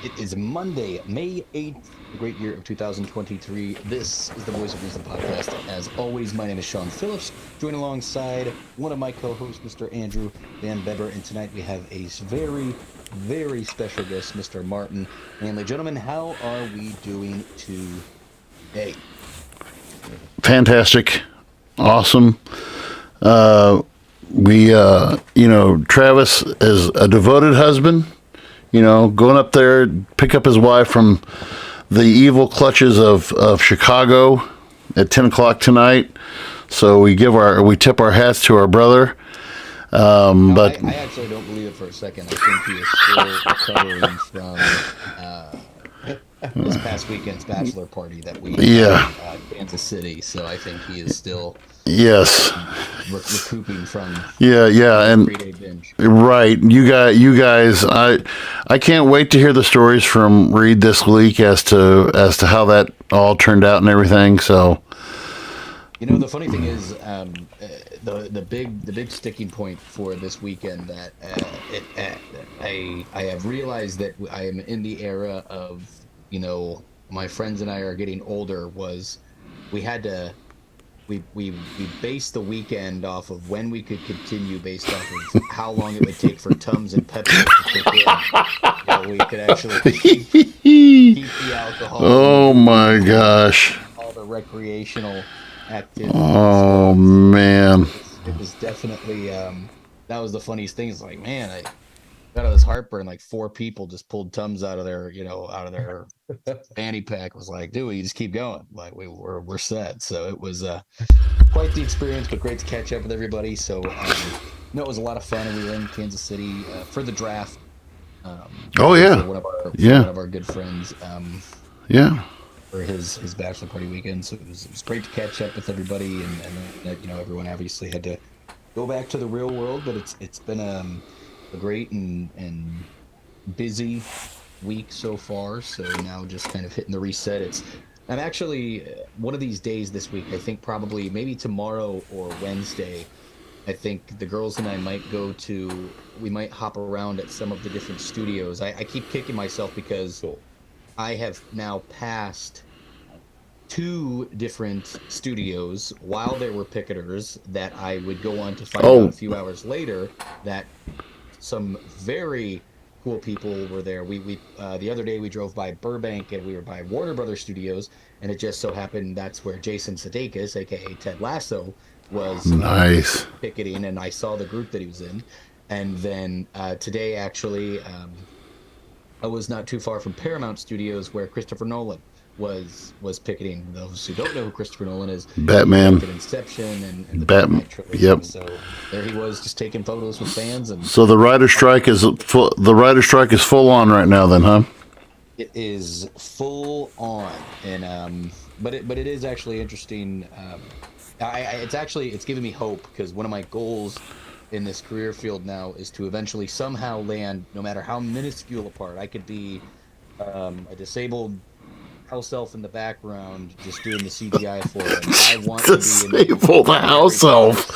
It is Monday, May 8th, the great year of 2023. This is the Voice of Reason podcast. As always, my name is Sean Phillips, joined alongside one of my co-hosts, Mr. Andrew Van Beber. And tonight we have a very, very special guest, Mr. Martin Hanley. Gentlemen, how are we doing today? Fantastic. Awesome. Travis is a devoted husband, going up there, pick up his wife from the evil clutches of Chicago at 10 o'clock tonight. So we tip our hats to our brother. I actually don't believe it for a second. I think he is still recovering from this past weekend's bachelor party that we had in Kansas City. So I think he is still recouping from and 3-day binge. Right, you guys, I can't wait to hear the stories from Reed this week as to how that all turned out and everything. So, the funny thing is, the big sticking point for this weekend that I have realized that I am in the era of, my friends and I are getting older, was we had to we based the weekend off of when we could continue based off of how long it would take for Tums and Pepsi to kick in. We could actually keep the alcohol. Oh my gosh. All the recreational activities. Oh man. It was definitely that was the funniest thing. It's like, man, I got all this heartburn. Like 4 people just pulled Tums out of their fanny pack. Was like, dude, you just keep going. Like we're set. So it was quite the experience, but great to catch up with everybody. So it was a lot of fun, and we were in Kansas City for the draft. One of our good friends. For his bachelor party weekend. So it was great to catch up with everybody, and everyone obviously had to go back to the real world, but it's been a great and busy week so far. So now just kind of hitting the reset. I'm actually one of these days this week, I think probably maybe tomorrow or Wednesday, I think the girls and I we might hop around at some of the different studios. I keep kicking myself because I have now passed 2 different studios while there were picketers that I would go on to find out a few hours later that some very cool people were there. We the other day we drove by Burbank and we were by Warner Brothers Studios, and it just so happened that's where Jason Sudeikis, aka Ted Lasso, was nice picketing, and I saw the group that he was in. And then today actually I was not too far from Paramount Studios where Christopher Nolan was picketing. Those who don't know who Christopher Nolan is, Batman, Inception, and the Batman trilogy. Yep. So there he was, just taking photos with fans. And so the writer strike is full. The writer strike is full on right now. Then, huh? It is full on, and but it is actually interesting. It's giving me hope, because one of my goals in this career field now is to eventually somehow land, no matter how minuscule a part. I could be a disabled house elf in the background just doing the CGI for it. I want to be disabled house elf.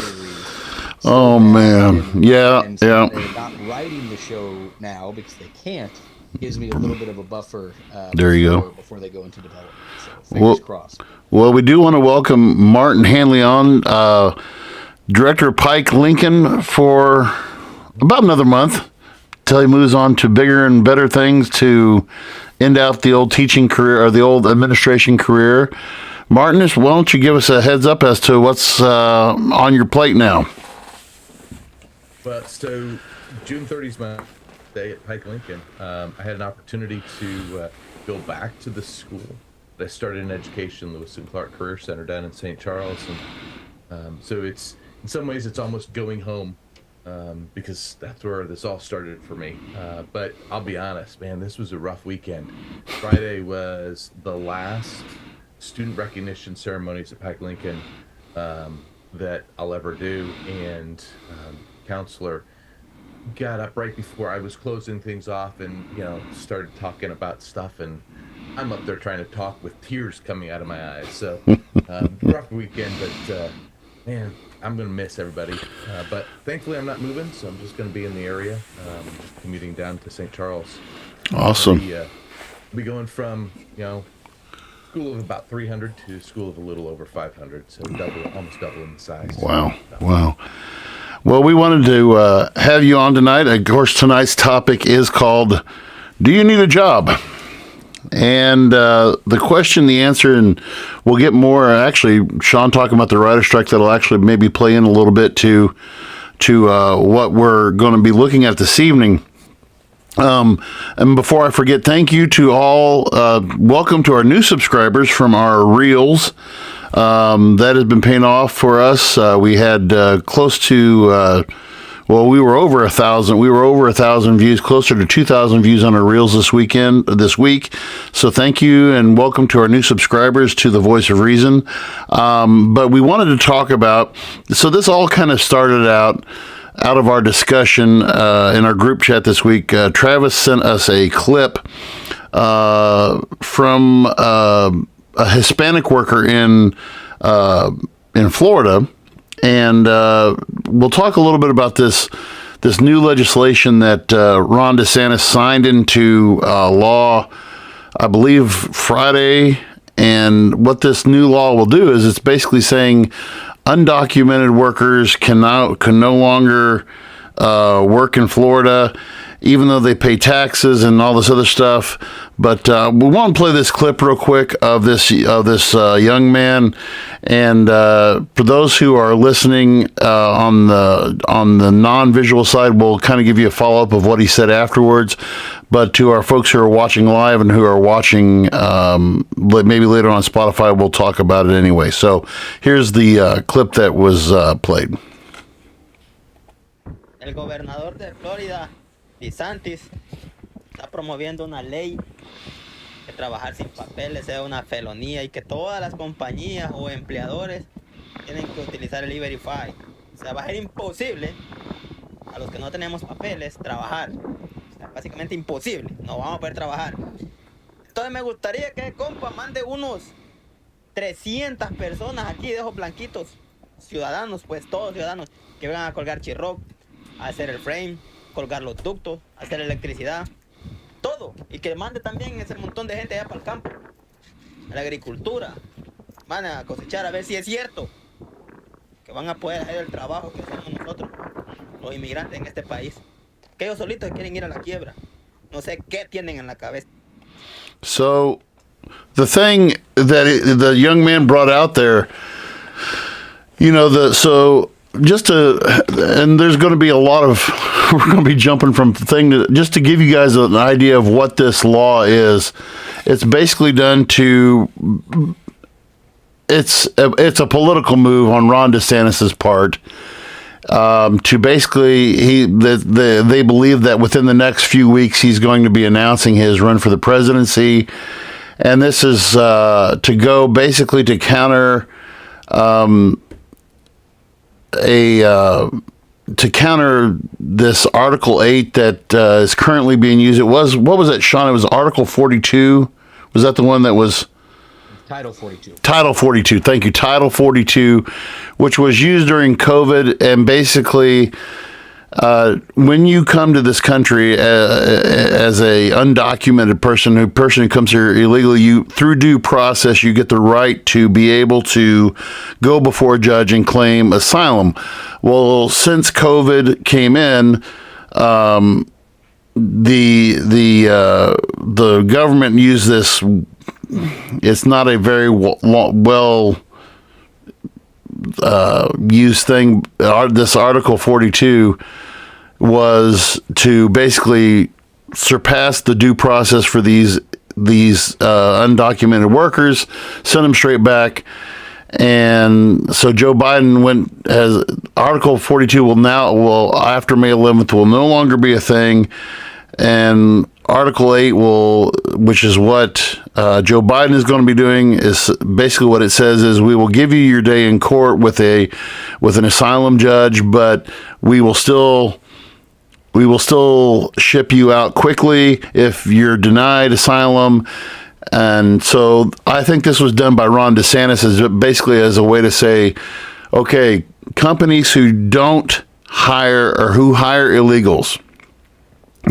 Oh man, yeah. They're not writing the show now because they can't. Gives me a little bit of a buffer. There you go. Before they go into development. So fingers crossed. Well, we do want to welcome Martin Hanley on, director of Pike Lincoln, for about another month till he moves on to bigger and better things to end out the old teaching career or the old administration career. Martin, why don't you give us a heads up as to what's on your plate now? Well, so June 30th is my day at Pike Lincoln. I had an opportunity to go back to the school that I started in education, Lewis and Clark Career Center down in St. Charles, and so it's in some ways it's almost going home. Because that's where this all started for me. But I'll be honest, man, this was a rough weekend. Friday was the last student recognition ceremonies at Pike Lincoln that I'll ever do. And counselor got up right before I was closing things off and, started talking about stuff. And I'm up there trying to talk with tears coming out of my eyes. So rough weekend, but man, I'm going to miss everybody, but thankfully I'm not moving, so I'm just going to be in the area, just commuting down to St. Charles. Awesome. Be going from, school of about 300 to school of a little over 500, so almost doubling the size. Wow. Well, we wanted to have you on tonight. Of course, tonight's topic is called, do you need a job? And the question, the answer, and we'll get more. Actually, Sean talking about the writer strike that'll actually maybe play in a little bit to what we're going to be looking at this evening. And before I forget, thank you to all. Welcome to our new subscribers from our Reels. That has been paying off for us. We had close to, we were over 1,000. We were over 1,000 views, closer to 2,000 views on our Reels this week. So thank you and welcome to our new subscribers to the Voice of Reason. But we wanted to talk about, so this all kind of started out of our discussion in our group chat this week. Travis sent us a clip from a Hispanic worker in Florida, and we'll talk a little bit about this new legislation that Ron DeSantis signed into law, I believe Friday. And what this new law will do is it's basically saying undocumented workers can no longer work in Florida, even though they pay taxes and all this other stuff. But we want to play this clip real quick of this young man. And for those who are listening on the non-visual side, we'll kind of give you a follow-up of what he said afterwards. But to our folks who are watching live and who are watching maybe later on Spotify, we'll talk about it anyway. So here's the clip that was played. El gobernador de Florida, DeSantis, está promoviendo una ley que trabajar sin papeles sea una felonía y que todas las compañías o empleadores tienen que utilizar el E-Verify. O sea, va a ser imposible a los que no tenemos papeles trabajar. O sea, básicamente imposible. No vamos a poder trabajar. Entonces me gustaría que, compa, mande unos 300 personas aquí de ojos blanquitos, ciudadanos, pues todos ciudadanos, que vengan a colgar chirroc, a hacer el frame, colgar los ductos, hacer electricidad, todo. Y que mande también ese montón de gente allá para el campo, a la agricultura. Van a cosechar a ver si es cierto que van a poder hacer el trabajo que hacemos nosotros, los inmigrantes en este país. Que ellos solitos quieren ir a la quiebra. No sé qué tienen en la cabeza. So, the thing that the young man brought out there, and there's going to be a lot of, we're going to be jumping from thing to, just to give you guys an idea of what this law is. It's basically done to, it's a political move on Ron DeSantis's part. To basically, they believe that within the next few weeks he's going to be announcing his run for the presidency, and this is to go basically to counter this Article 8 that is currently being used. It was, what was it, Sean? It was Article 42. Was that the one that was? Title 42. Title 42. Thank you. Title 42, which was used during COVID. And basically, when you come to this country as a undocumented person who comes here illegally, through due process, you get the right to be able to go before a judge and claim asylum. Well, since COVID came in, the government used this. It's not a very well used thing. This Article 42 was to basically surpass the due process for these undocumented workers, send them straight back. And so Joe Biden as Article 42 after May 11th will no longer be a thing. And Article 8 which is what Joe Biden is going to be doing, is basically what it says is we will give you your day in court with an asylum judge, but we will still ship you out quickly if you're denied asylum. And so I think this was done by Ron DeSantis as a way to say, okay, companies who don't hire or who hire illegals,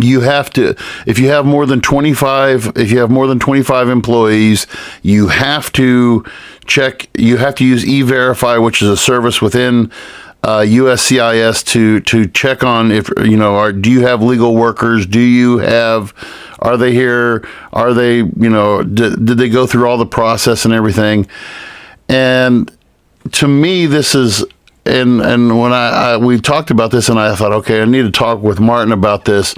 you have to, if you have more than 25 employees, you have to use E-Verify, which is a service within USCIS to check on if, do you have legal workers? Are they here? Are they, did they go through all the process and everything? And to me, this is, and when we talked about this, and I thought, okay, I need to talk with Martin about this.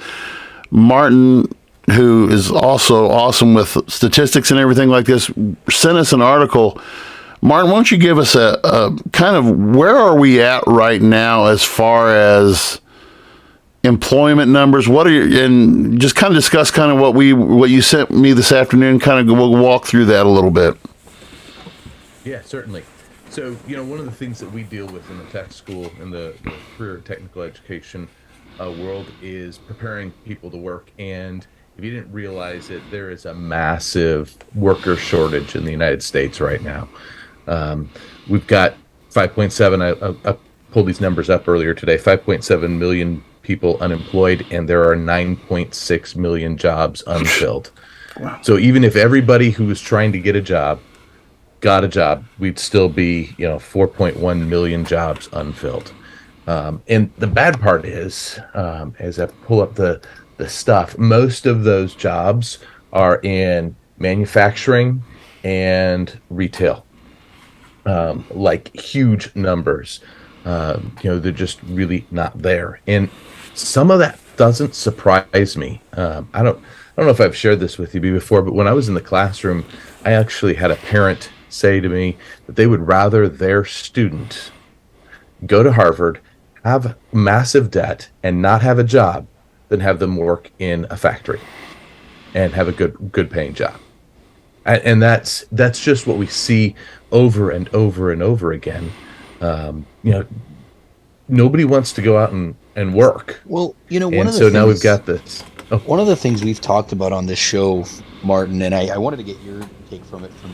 Martin, who is also awesome with statistics and everything like this, sent us an article. Martin, why don't you give us a kind of where are we at right now as far as employment numbers? And just kind of discuss kind of what you sent me this afternoon. Kind of we'll walk through that a little bit. Yeah, certainly. So, one of the things that we deal with in the tech school, in the career technical education world, is preparing people to work. And if you didn't realize it, there is a massive worker shortage in the United States right now. We've got 5.7, I pulled these numbers up earlier today, 5.7 million people unemployed, and there are 9.6 million jobs unfilled. Wow. So even if everybody who was trying to get a job got a job, we'd still be, 4.1 million jobs unfilled. And the bad part is, as I pull up the stuff, most of those jobs are in manufacturing and retail, like huge numbers. They're just really not there. And some of that doesn't surprise me. I don't know if I've shared this with you before, but when I was in the classroom, I actually had a parent say to me that they would rather their student go to Harvard, have massive debt, and not have a job than have them work in a factory and have a good paying job. And that's just what we see over and over and over again. Nobody wants to go out and work. Well, now we've got this. Oh. One of the things we've talked about on this show, Martin, and I wanted to get your take from it, from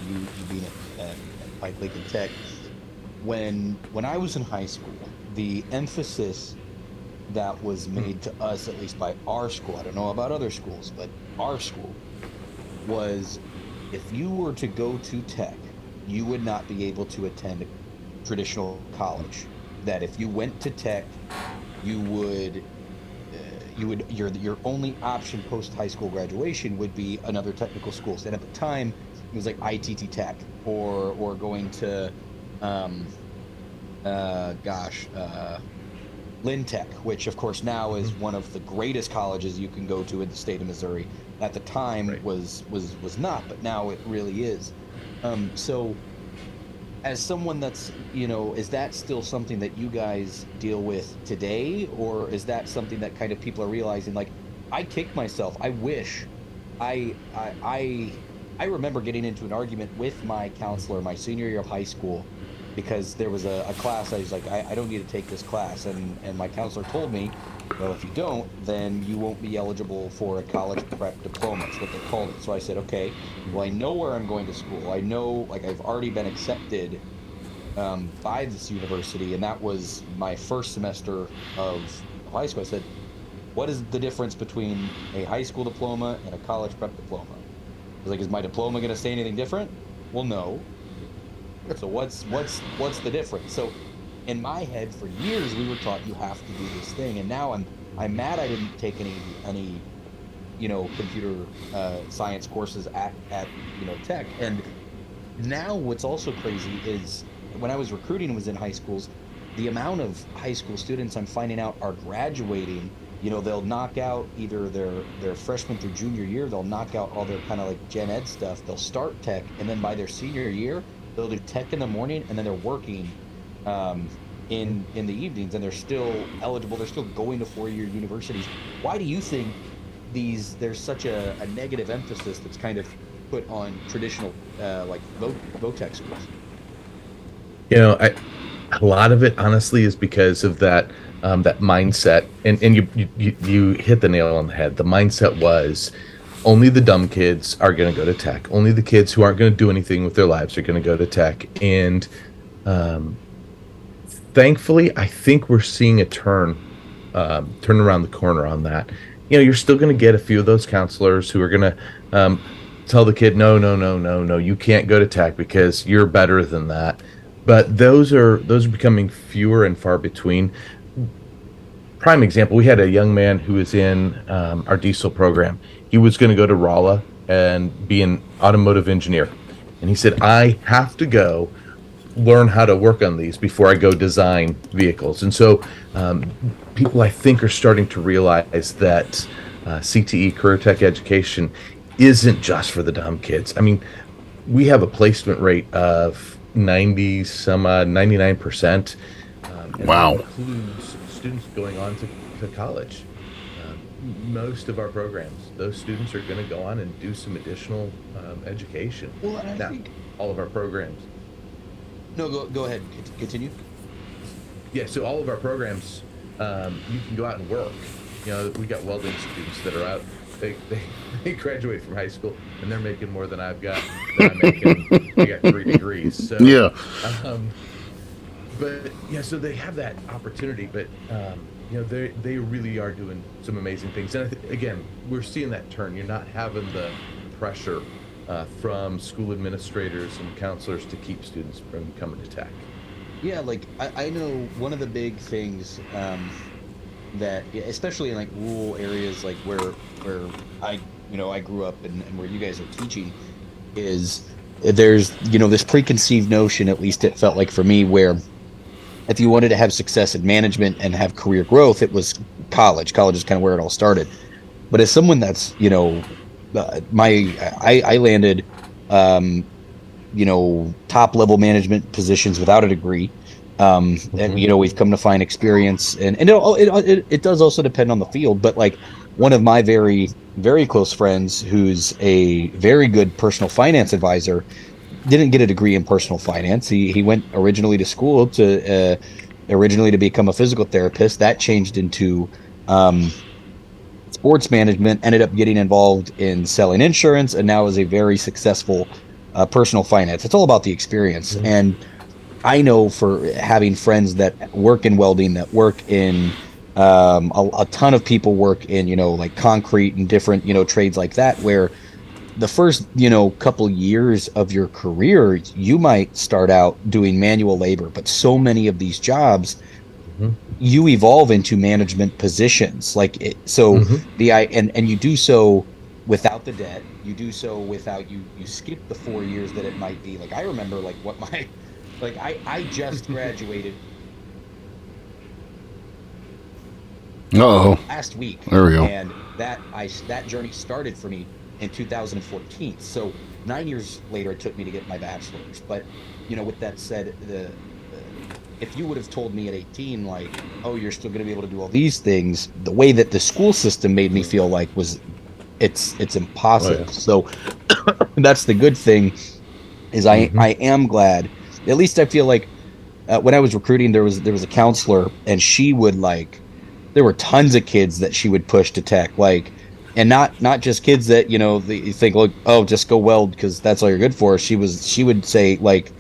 you being at Pike Lincoln Tech. When I was in high school, the emphasis that was made to us, at least by our school, I don't know about other schools, but our school, was if you were to go to Tech, you would not be able to attend a traditional college. That if you went to Tech, your only option post high school graduation would be another technical school. And at the time, it was like ITT Tech or going to Lynn Tech, which of course now is one of the greatest colleges you can go to in the state of Missouri. At the time, right, was not, but now it really is. So as someone that's, is that still something that you guys deal with today, or is that something that kind of people are realizing, like, I kicked myself. I wish I remember getting into an argument with my counselor my senior year of high school because there was a class I was like, I don't need to take this class, and my counselor told me, well, if you don't, then you won't be eligible for a college prep diploma. That's what they called it. So I said, okay, well, I know where I'm going to school. I know, like, I've already been accepted by this university, and that was my first semester of high school. I said, what is the difference between a high school diploma and a college prep diploma? I was like, is my diploma going to say anything different? Well, no. So what's the difference? So in my head, for years, we were taught you have to do this thing, and now I'm mad I didn't take any computer science courses at Tech. And now what's also crazy is when I was recruiting and was in high schools, the amount of high school students I'm finding out are graduating. They'll knock out either their freshman through junior year, they'll knock out all their kind of like gen ed stuff, they'll start Tech, and then by their senior year, they'll do Tech in the morning, and then they're working in the evenings, and they're still eligible. They're still going to four-year universities. Why do you think there's such a negative emphasis that's kind of put on traditional like VOTech schools? A lot of it, honestly, is because of that mindset, and you hit the nail on the head. The mindset was only the dumb kids are going to go to Tech. Only the kids who aren't going to do anything with their lives are going to go to Tech. And thankfully, I think we're seeing a turn around the corner on that. you're still going to get a few of those counselors who are going to tell the kid, no, no, no, no, no, you can't go to tech because you're better than that. But those are becoming fewer and far between. Prime example, we had a young man who was in our diesel program. He was going to go to Rolla and be an automotive engineer. And he said, I have to go learn how to work on these before I go design vehicles. And so people, I think, are starting to realize that CTE, career tech education, isn't just for the dumb kids. I mean, we have a placement rate of 99%. And wow. That includes students going on to college. Most of our programs, those students are going to go on and do some additional education. Well, and I now, think all of our programs. No, go ahead. Continue. Yeah, so all of our programs, you can go out and work. We got welding students that are out. They graduate from high school and they're making more than I've got. Than I'm making. I got 3 degrees. So yeah. But yeah, so they have that opportunity. But they really are doing some amazing things. And again, we're seeing that turn. You're not having the pressure from school administrators and counselors to keep students from coming to tech. Yeah, like I know one of the big things that, especially in like rural areas, like where I grew up and where you guys are teaching, is there's this preconceived notion, at least it felt like for me, where if you wanted to have success in management and have career growth, it was college. College is kind of where it all started. But as someone that's I landed top level management positions without a degree, and we've come to find experience, and it does also depend on the field. But like one of my very, very close friends, who's a very good personal finance advisor, didn't get a degree in personal finance. He went originally to school to become a physical therapist. That changed into sports management, ended up getting involved in selling insurance, and now is a very successful personal finance. It's all about the experience. Mm-hmm. And I know for having friends that work in welding, that work in a ton of people work in like concrete and different trades like that, where the first couple years of your career you might start out doing manual labor, but so many of these jobs you evolve into management positions, like it, so and you do so without the debt, you do so without you skip the 4 years that it might be. Like I remember like what my I just graduated last week. There we go. And that journey started for me in 2014. So 9 years later, it took me to get my bachelor's. But with that said, if you would have told me at 18, like, oh, you're still going to be able to do all these things, the way that the school system made me feel like it's impossible. Oh, yeah. So that's the good thing, is I am glad. At least I feel like when I was recruiting, there was a counselor, and she would there were tons of kids that she would push to tech, and not just kids that you think like, oh, just go weld because that's all you're good for. She would say like,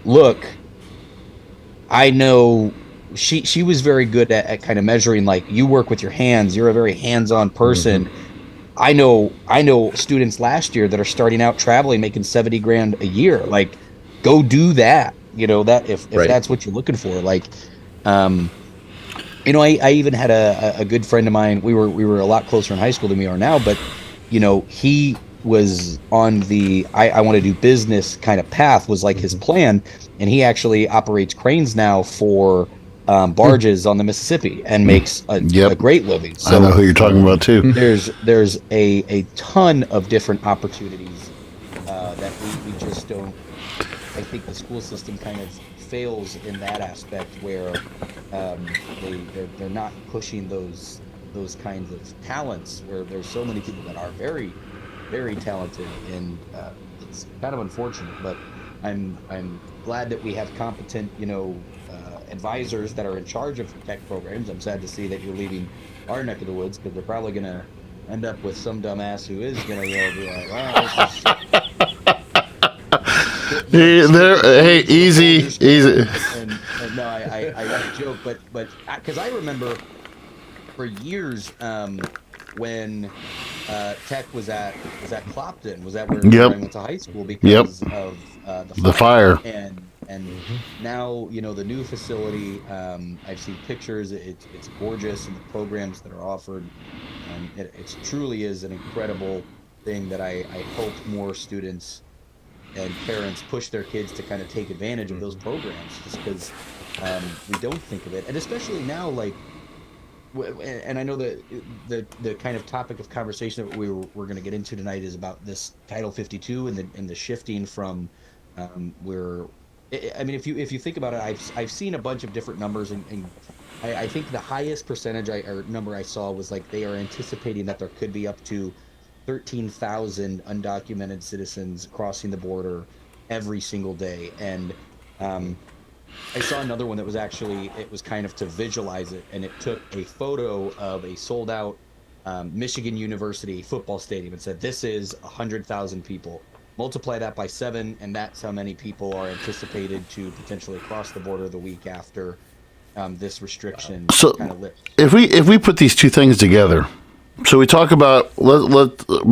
look, I know she was very good at kind of measuring, like, you work with your hands, you're a very hands-on person. I know students last year that are starting out traveling making $70,000 a year. Like, go do that. That if right. That's what you're looking for. Like, I even had a good friend of mine. We were a lot closer in high school than we are now, but he was on the I want to do business kind of path, was like his plan, and he actually operates cranes now for barges on the Mississippi and makes a great living. So I know who you're talking about too. There's a ton of different opportunities that we just don't. I think the school system kind of fails in that aspect, where they're not pushing those kinds of talents, where there's so many people that are very, very talented, and it's kind of unfortunate. But I'm glad that we have competent advisors that are in charge of tech programs. I'm sad to see that you're leaving our neck of the woods, because they're probably going to end up with some dumbass who is going to be like, wow, this is... Hey, easy. And no, I joke, but because I remember for years, when Tech was at Clopton, was that where I went to high school because of the fire. And now, you know, the new facility, I've seen pictures. It's gorgeous, and the programs that are offered. It truly is an incredible thing that I hope more students and parents push their kids to kind of take advantage of those programs, just because we don't think of it. And especially now, like, and I know that the kind of topic of conversation that we're going to get into tonight is about this Title 52 and the shifting from where, I mean, if you think about it, I've seen a bunch of different numbers, and I think the highest percentage or number I saw was like they are anticipating that there could be up to 13,000 undocumented citizens crossing the border every single day. And I saw another one that was actually, it was kind of to visualize it, and it took a photo of a sold out Michigan University football stadium and said, this is 100,000 people. Multiply that by 7, and that's how many people are anticipated to potentially cross the border the week after this restriction kind of lifts. If we put these two things together, so we talk about,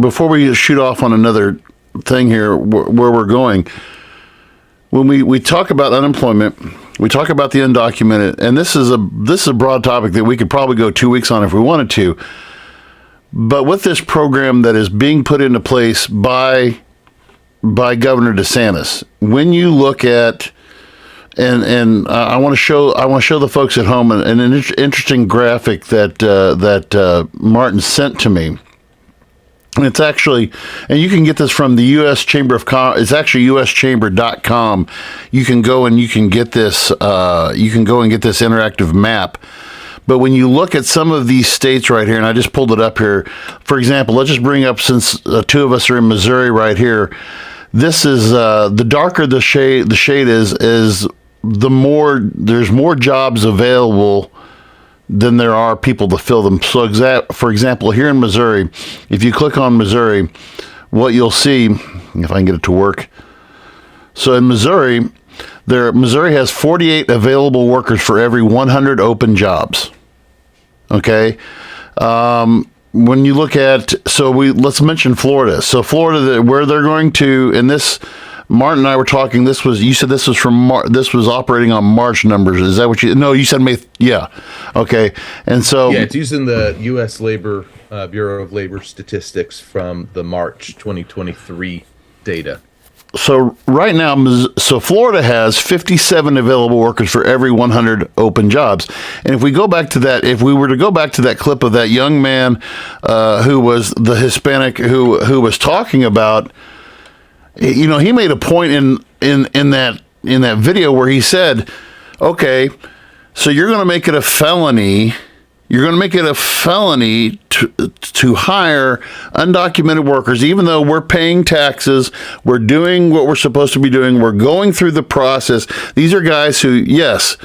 before we shoot off on another thing here where we're going, when we talk about unemployment, we talk about the undocumented, and this is a broad topic that we could probably go 2 weeks on if we wanted to. But with this program that is being put into place by Governor DeSantis, when you look at, and I want to show the folks at home an interesting graphic that Martin sent to me. And it's actually, and you can get this from the U.S. Chamber of Commerce. It's actually uschamber.com. You can go and you can get this. You can go and get this interactive map. But when you look at some of these states right here, and I just pulled it up here. For example, let's just bring up, since two of us are in Missouri right here. This is the darker the shade is the more there's more jobs available than there are people to fill them. So, for example, here in Missouri, if you click on Missouri, what you'll see, if I can get it to work. So in Missouri, Missouri has 48 available workers for every 100 open jobs. Okay. When you look at, let's mention Florida. So Florida, where they're going to, and this, Martin and I were talking, you said this was this was operating on March numbers. Is that what you said May? Yeah. Okay. And so. Yeah, it's using the U.S. Bureau of Labor Statistics from the March 2023 data. So right now, Florida has 57 available workers for every 100 open jobs. And if we go back to that, if we were to go back to that clip of that young man who was the Hispanic who was talking about, you know, he made a point in that video where he said, okay, so you're going to make it a felony. You're going to make it a felony to hire undocumented workers, even though we're paying taxes, we're doing what we're supposed to be doing, we're going through the process. These are guys who, yes,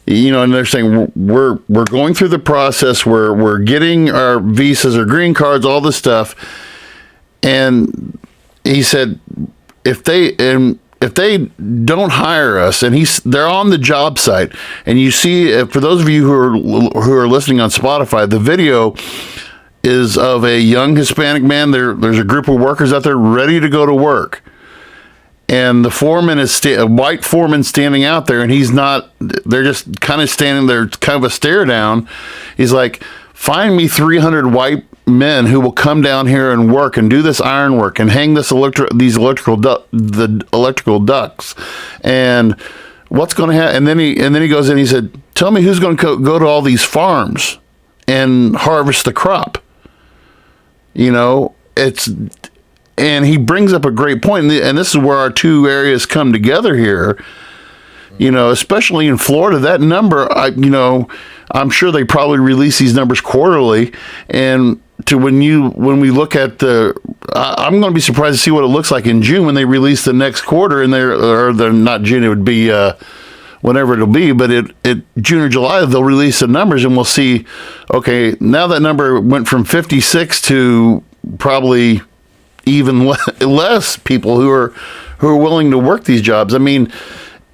you know, and they're saying we're going through the process, we're getting our visas or green cards, all this stuff. And he said, if they don't hire us, and they're on the job site, and you see, for those of you who are listening on Spotify, the video is of a young Hispanic man. There's a group of workers out there ready to go to work, and the foreman is a white foreman standing out there, and he's not. They're just kind of standing there, kind of a stare down. He's like, find me 300 white men who will come down here and work and do this iron work and hang these electrical ducts. And what's going to happen? And then he goes in. He said, "Tell me who's going to go to all these farms and harvest the crop." You know, and he brings up a great point, and this is where our two areas come together here. You know, especially in Florida, that number, I'm sure they probably release these numbers quarterly, and when we look at I'm going to be surprised to see what it looks like in June when they release the next quarter, and they're not June, it would be whenever it'll be, but June or July they'll release the numbers, and we'll see. Okay, now that number went from 56 to probably even less people who are willing to work these jobs. I mean,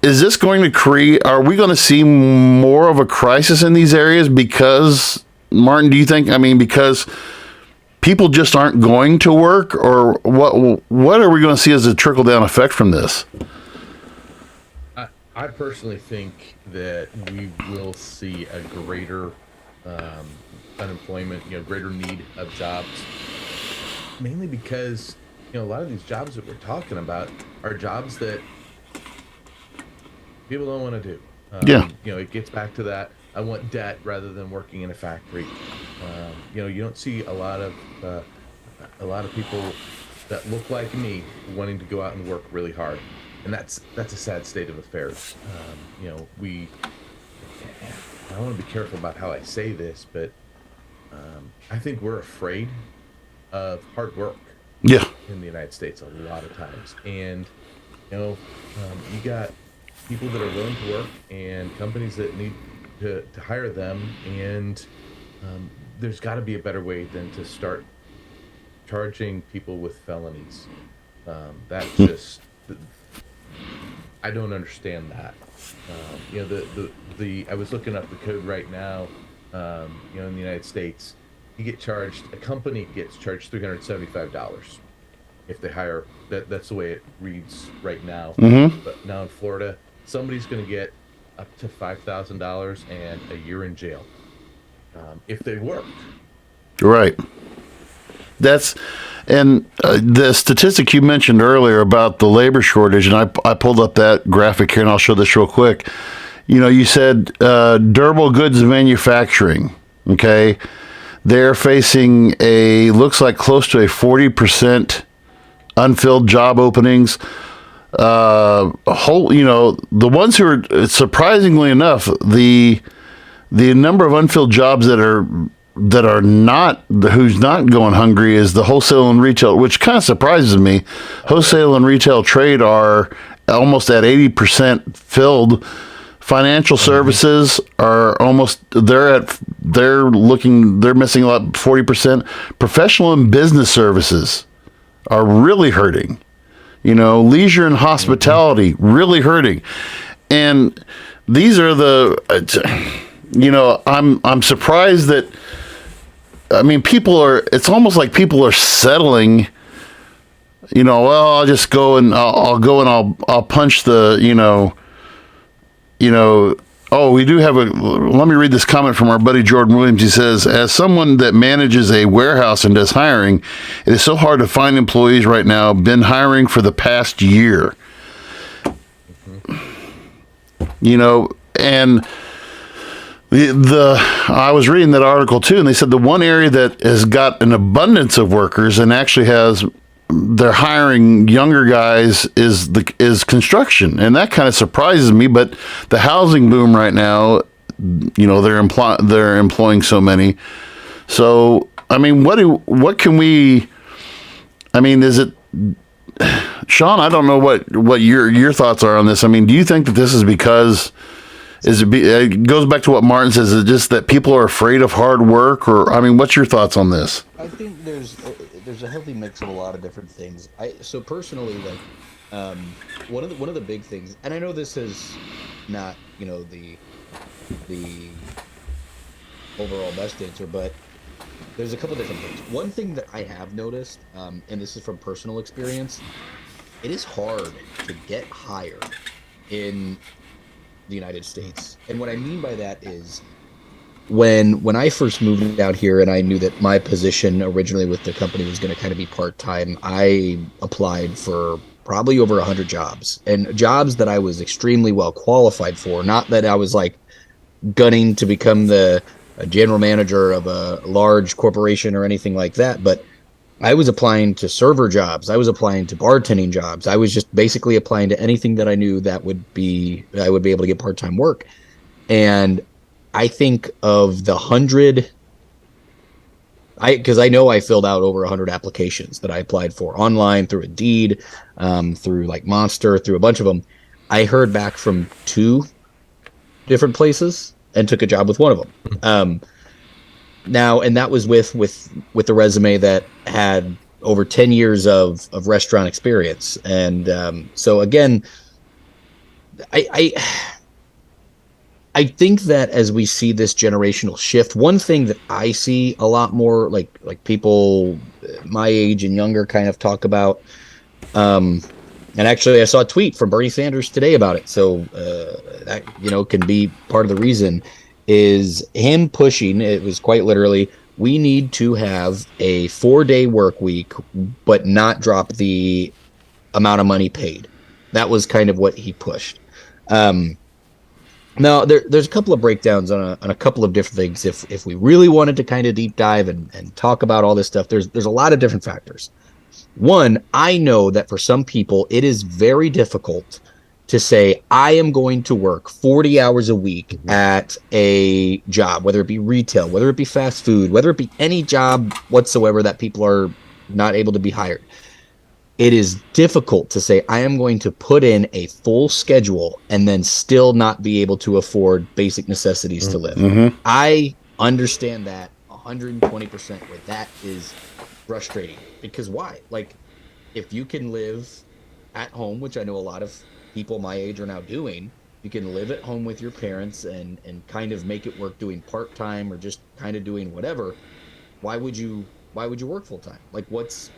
is this going to create? Are we going to see more of a crisis in these areas? Because, Martin, do you think? I mean, because people just aren't going to work, or what are we going to see as a trickle down effect from this? I personally think that we will see a greater unemployment, greater need of jobs, mainly because a lot of these jobs that we're talking about are jobs that people don't want to do. It gets back to that. I want debt rather than working in a factory. You don't see a lot of people that look like me wanting to go out and work really hard, and that's a sad state of affairs. I want to be careful about how I say this, but I think we're afraid of hard work. Yeah. In the United States, a lot of times, and you got people that are willing to work and companies that need to hire them, and there's got to be a better way than to start charging people with felonies. That's just I don't understand that. I was looking up the code right now. In the United States, a company gets charged $375 if they hire. That's the way it reads right now. Mm-hmm. But now in Florida, somebody's going to get up to $5,000 and a year in jail if they work. Right. And the statistic you mentioned earlier about the labor shortage, and I pulled up that graphic here, and I'll show this real quick. You said durable goods manufacturing, okay? They're facing looks like close to a 40% unfilled job openings. The ones who are, surprisingly enough, the number of unfilled jobs who's not going hungry is the wholesale and retail, which kind of surprises me. Wholesale and retail trade are almost at 80% filled. Financial services are they're missing about 40%. Professional and business services are really hurting. Leisure and hospitality really hurting. And these are I'm surprised that, it's almost like people are settling, I'll just go and I'll punch the, we do have let me read this comment from our buddy Jordan Williams. He says, as someone that manages a warehouse and does hiring, it is so hard to find employees right now. Been hiring for the past year. And I was reading that article too, and they said the one area that has got an abundance of workers and actually they're hiring younger guys is construction, and that kind of surprises me. But the housing boom right now, they're employing so many. So what can we? Is it, Sean? I don't know what your thoughts are on this. Do you think that this is because? It goes back to what Martin says. Is it just that people are afraid of hard work, or what's your thoughts on this? I think there's a healthy mix of a lot of different things. So personally, one of the big things, and I know this is not the overall best answer, but there's a couple different things. One thing that I have noticed, and this is from personal experience, it is hard to get hired in the United States. And what I mean by that is when I first moved out here and I knew that my position originally with the company was going to kind of be part-time, I applied for probably over 100 jobs, and jobs that I was extremely well qualified for. Not that I was like gunning to become a general manager of a large corporation or anything like that, but I was applying to server jobs. I was applying to bartending jobs. I was just basically applying to anything that I knew that I would be able to get part-time work. And I think of the 100, because I know I filled out over 100 applications that I applied for online through Indeed, through like Monster, through a bunch of them. I heard back from 2 different places and took a job with one of them. Now, and that was with a resume that had over 10 years of restaurant experience. And so again, I think that as we see this generational shift, one thing that I see a lot more, like people my age and younger kind of talk about, um, and actually I saw a tweet from Bernie Sanders today about it. So that can be part of the reason is him pushing. It was quite literally, we need to have a 4-day work week, but not drop the amount of money paid. That was kind of what he pushed. Um, Now, there's a couple of breakdowns on a couple of different things. If we really wanted to kind of deep dive and talk about all this stuff, there's a lot of different factors. One, I know that for some people, it is very difficult to say, I am going to work 40 hours a week at a job, whether it be retail, whether it be fast food, whether it be any job whatsoever that people are not able to be hired. It is difficult to say, I am going to put in a full schedule and then still not be able to afford basic necessities to live. Mm-hmm. I understand that 120%, where that is frustrating. Because why? Like, if you can live at home, which I know a lot of people my age are now doing, you can live at home with your parents and kind of make it work doing part-time or just kind of doing whatever. Why would you work full time? Like, what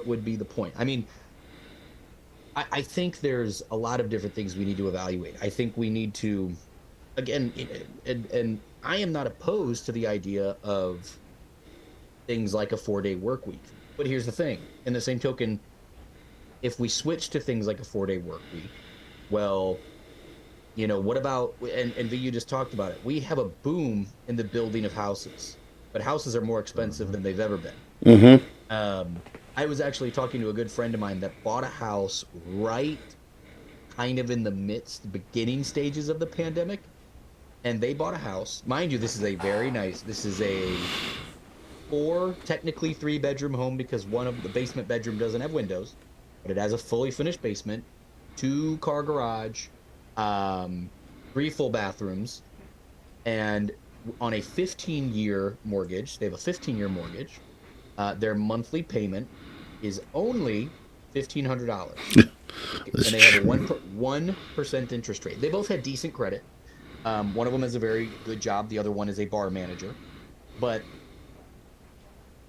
would be the point? I mean, I think there's a lot of different things we need to evaluate. I think we need to, again, and I am not opposed to the idea of things like a 4-day work week. But here's the thing: in the same token, if we switch to things like a 4-day work week, well, what about, and you just talked about it. We have a boom in the building of houses, but houses are more expensive than they've ever been. Mm-hmm. I was actually talking to a good friend of mine that bought a house right kind of in the beginning stages of the pandemic. And they bought a house. Mind you, this is a technically 3-bedroom home, because one of the basement bedroom doesn't have windows, but it has a fully finished basement, 2-car garage, 3 full bathrooms, and on a 15-year mortgage. They have a 15-year mortgage. Their monthly payment is only $1,500, and they have a 1% interest rate. They both had decent credit. One of them has a very good job. The other one is a bar manager. But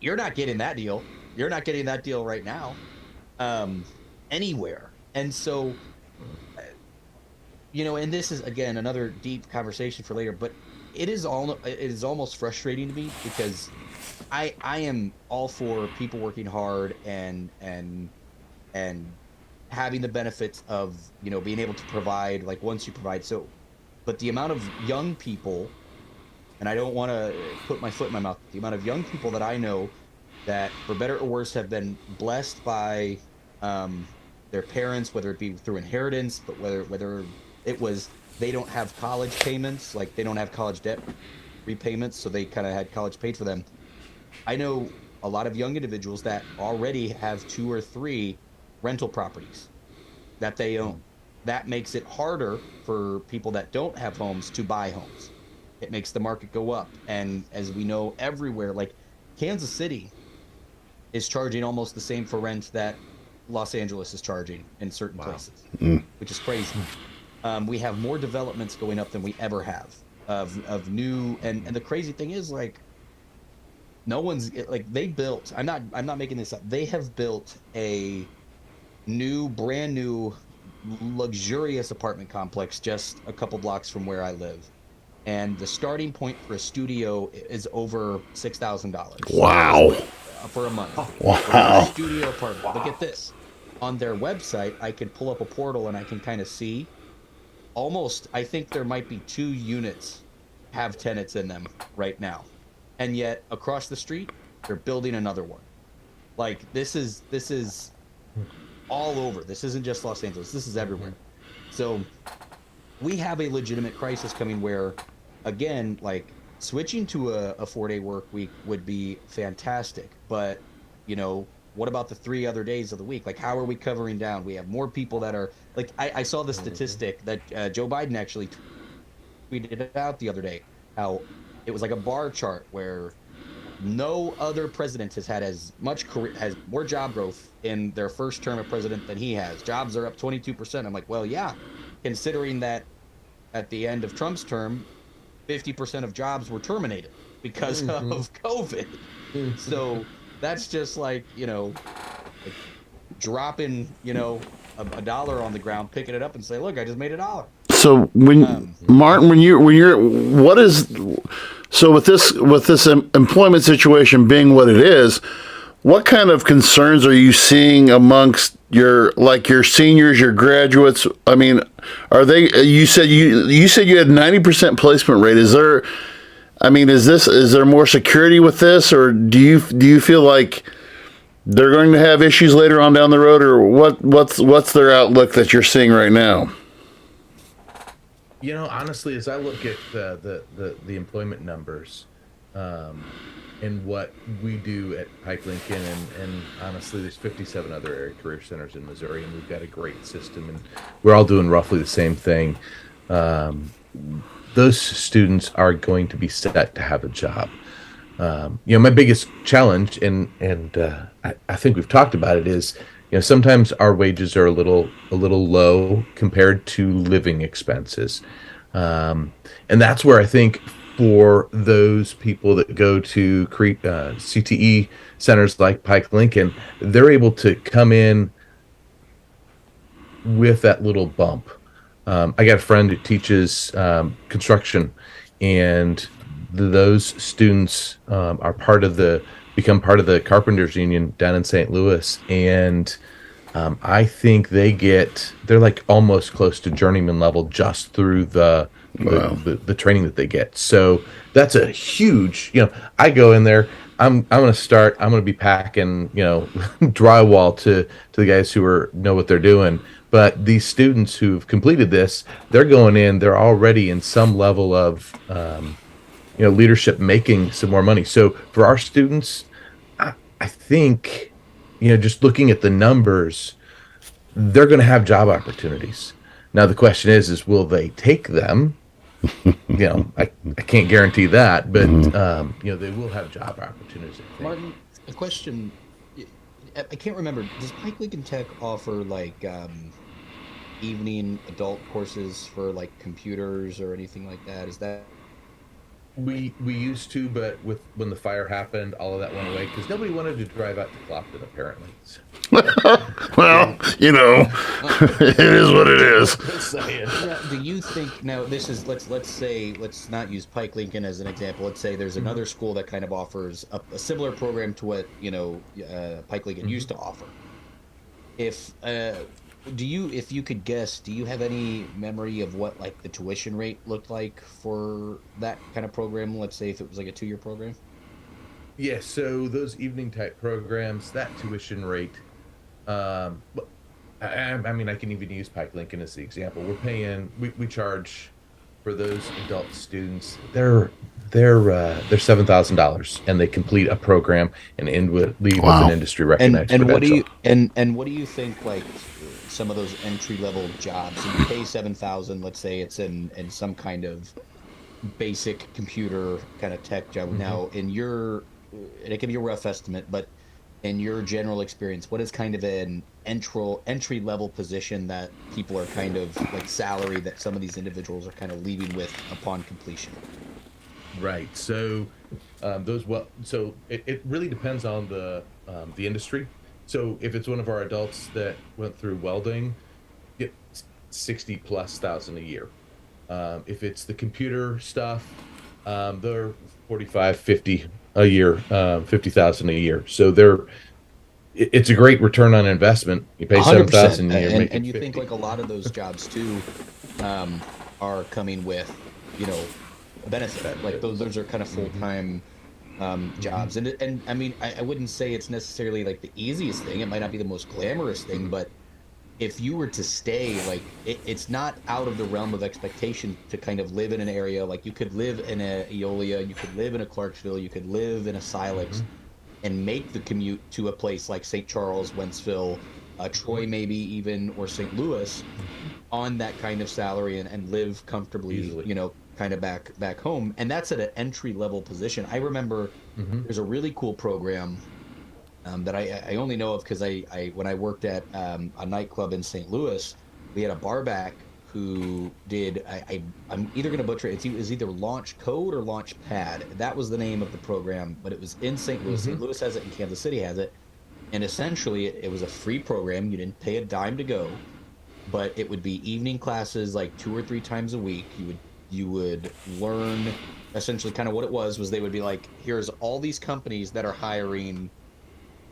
you're not getting that deal. You're not getting that deal right now, anywhere. And so, and this is, again, another deep conversation for later, but it is almost frustrating to me, because I am all for people working hard and having the benefits of, being able to provide, like, once you provide. So, but the amount of young people, and I don't want to put my foot in my mouth, the amount of young people that I know that, for better or worse, have been blessed by their parents, whether it be through inheritance, but whether it was, they don't have college payments, like they don't have college debt repayments, so they kind of had college paid for them. I know a lot of young individuals that already have 2 or 3 rental properties that they own. That makes it harder for people that don't have homes to buy homes. It makes the market go up. And as we know, everywhere, like Kansas City is charging almost the same for rent that Los Angeles is charging in certain places, which is crazy. We have more developments going up than we ever have of new, and the crazy thing is, like, no one's, like, they built, I'm not making this up, they have built a brand new luxurious apartment complex just a couple blocks from where I live, and the starting point for a studio is over $6,000. Wow. For a month. Wow. For a studio apartment. Wow. But get this, on their website, I can pull up a portal and I can kind of see almost, I think there might be 2 units have tenants in them right now. And yet across the street, they're building another one. Like, this is all over. This isn't just Los Angeles. This is everywhere. So we have a legitimate crisis coming where, again, like, switching to a 4-day work week would be fantastic. But, what about the 3 other days of the week? Like, how are we covering down? We have more people that are, like, I saw the statistic that Joe Biden actually tweeted it out the other day, how it was like a bar chart where no other president has had has more job growth in their first term of president than he has. Jobs are up 22%. I'm like, well, yeah, considering that at the end of Trump's term, 50% of jobs were terminated because of COVID. So that's just like, like dropping, a dollar on the ground, picking it up and say, look, I just made $1. So Martin, with this employment situation being what it is, what kind of concerns are you seeing amongst your seniors, your graduates? I mean, are they? You said you had 90% placement rate. Is there more security with this, or do you feel like they're going to have issues later on down the road, or what's their outlook that you're seeing right now? Honestly, as I look at the employment numbers, and what we do at Pike Lincoln, and honestly, there's 57 other area career centers in Missouri, and we've got a great system, and we're all doing roughly the same thing. Those students are going to be set to have a job. My biggest challenge, and I think we've talked about it, is sometimes our wages are a little low compared to living expenses, and that's where I think for those people that go to CTE centers like Pike Lincoln, they're able to come in with that little bump. I got a friend who teaches construction, and those students become part of the Carpenters Union down in St. Louis, and I think they're like almost close to journeyman level just through the training that they get. So that's a huge, I go in there, I'm going to be packing, drywall to the guys who know what they're doing. But these students who've completed this, they're going in, they're already in some level of, leadership, making some more money. So for our students, I think, just looking at the numbers, they're going to have job opportunities. Now, the question is will they take them? I can't guarantee that, but, they will have job opportunities. Martin, a question. I can't remember. Does Pike Lincoln Tech offer evening adult courses for computers or anything like that? Is that... We used to, but when the fire happened, all of that went away because nobody wanted to drive out to Clopton, apparently. Well, it is what it is. Now, do you think this is let's not use Pike Lincoln as an example. Let's say there's another school that kind of offers a similar program to what Pike Lincoln used to offer. If you could guess, do you have any memory of what the tuition rate looked like for that kind of program? Let's say if it was a 2-year program. Yeah, so those evening type programs, that tuition rate, I can even use Pike Lincoln as the example. We're paying, we charge for those adult students, they're $7,000, and they complete a program and leave with an industry recognized and credential. What do you think some of those entry level jobs? So you pay $7,000. Let's say it's in some kind of basic computer kind of tech job. Now, and it can be a rough estimate, but in your general experience, what is kind of an entry level position that people are kind of salary that some of these individuals are kind of leaving with upon completion? Right. So it really depends on the industry. So if it's one of our adults that went through welding, get 60,000+ a year. If it's the computer stuff, they're 45, 50 a year, 50,000 a year. So it's a great return on investment. You pay 7,000 a year, and you think a lot of those jobs too are coming with a benefit. Those are kind of full-time jobs, and I mean, I wouldn't say it's necessarily the easiest thing. It might not be the most glamorous thing, but if you were to stay, it's not out of the realm of expectation to kind of live in an area. You could live in a Eolia, you could live in a Clarksville, you could live in a Silex, and make the commute to a place like St. Charles, Wentzville, Troy, maybe even, or St. Louis, on that kind of salary and live comfortably, easily. Kind of back home. And that's at an entry level position. I remember there's a really cool program that I only know of because I when I worked at a nightclub in St. Louis, we had a barback who did, I'm either going to butcher it. It was either Launch Code or Launch Pad. That was the name of the program, but it was in St. Louis. St. Louis has it and Kansas City has it. And essentially, it was a free program. You didn't pay a dime to go, but it would be evening classes like 2 or 3 times a week. You would learn essentially kind of what it was they would be like, here's all these companies that are hiring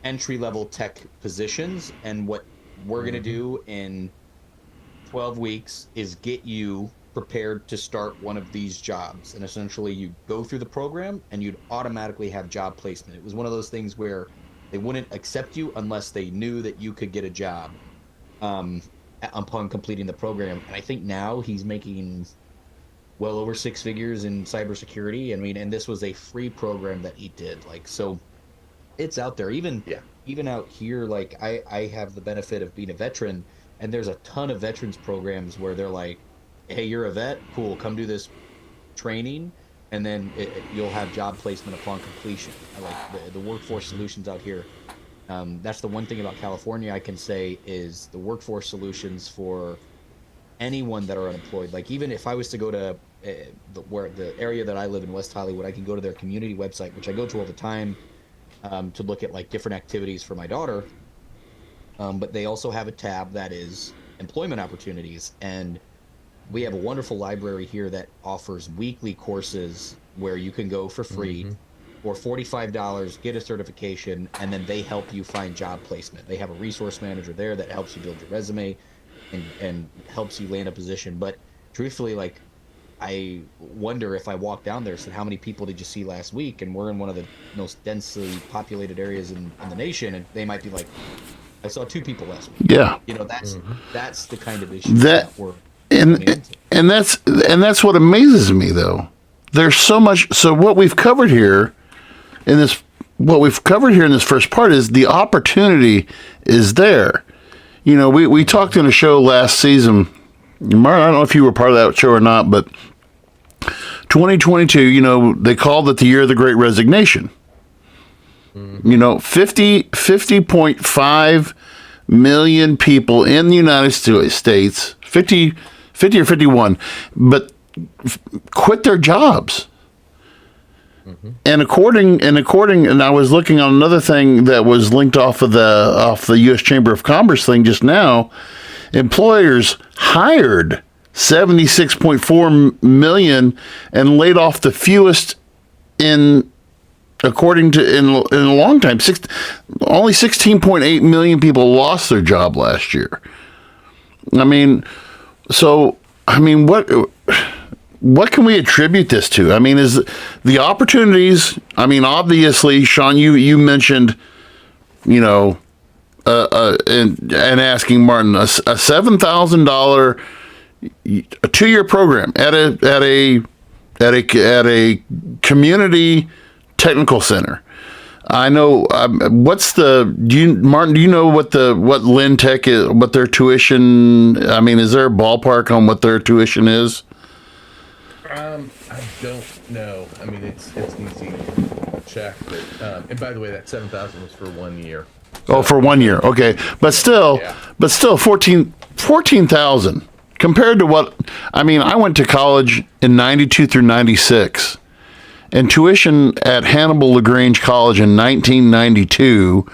entry-level tech positions, and what we're going to do in 12 weeks is get you prepared to start one of these jobs. And essentially you go through the program and you'd automatically have job placement. It was one of those things where they wouldn't accept you unless they knew that you could get a job upon completing the program. And I think now he's making well over 6 figures in cybersecurity. I mean, and this was a free program that he did. Like, so it's out there. Even out here, like I have the benefit of being a veteran, and there's a ton of veterans programs where they're like, hey, you're a vet, cool, come do this training, and then you'll have job placement upon completion. I like the workforce solutions out here. That's the one thing about California I can say is the workforce solutions for anyone that are unemployed. Like, even if I was to go to the area that I live in, West Hollywood, I can go to their community website, which I go to all the time, to look at like different activities for my daughter. But they also have a tab that is employment opportunities, and we have a wonderful library here that offers weekly courses where you can go for free for $45, get a certification, and then they help you find job placement. They have a resource manager there that helps you build your resume and helps you land a position. But truthfully, like, I wonder if I walk down there and said, how many people did you see last week? And we're in one of the most densely populated areas in the nation, and they might be like, I saw 2 people last week. Yeah. You know, that's the kind of issue that we're and that's what amazes me, though. There's so much. So what we've covered here in this first part is the opportunity is there. You know, we talked in a show last season. Martin, I don't know if you were part of that show or not, but 2022, you know, they called it the year of the Great Resignation. You know, 50.5 million people in the United States, 50 or 51, but quit their jobs. And according, and I was looking on another thing that was linked off the U.S. Chamber of Commerce thing just now. Employers hired 76.4 million and laid off the fewest in a long time. Only 16.8 million people lost their job last year. I mean, what can we attribute this to? I mean, is the opportunities? I mean, obviously, Sean, you mentioned, you know, and asking Martin a $7,000 a 2-year program at a community technical center. I know. Martin? Do you know what Lynn Tech is? What their tuition? I mean, is there a ballpark on what their tuition is? I don't know. I mean, it's an easy check. But, and by the way, that 7,000 was for 1 year. Oh, for 1 year. Okay. But still, 14,000 compared to what, I mean, I went to college in 92 through 96, and tuition at Hannibal LaGrange College in 1992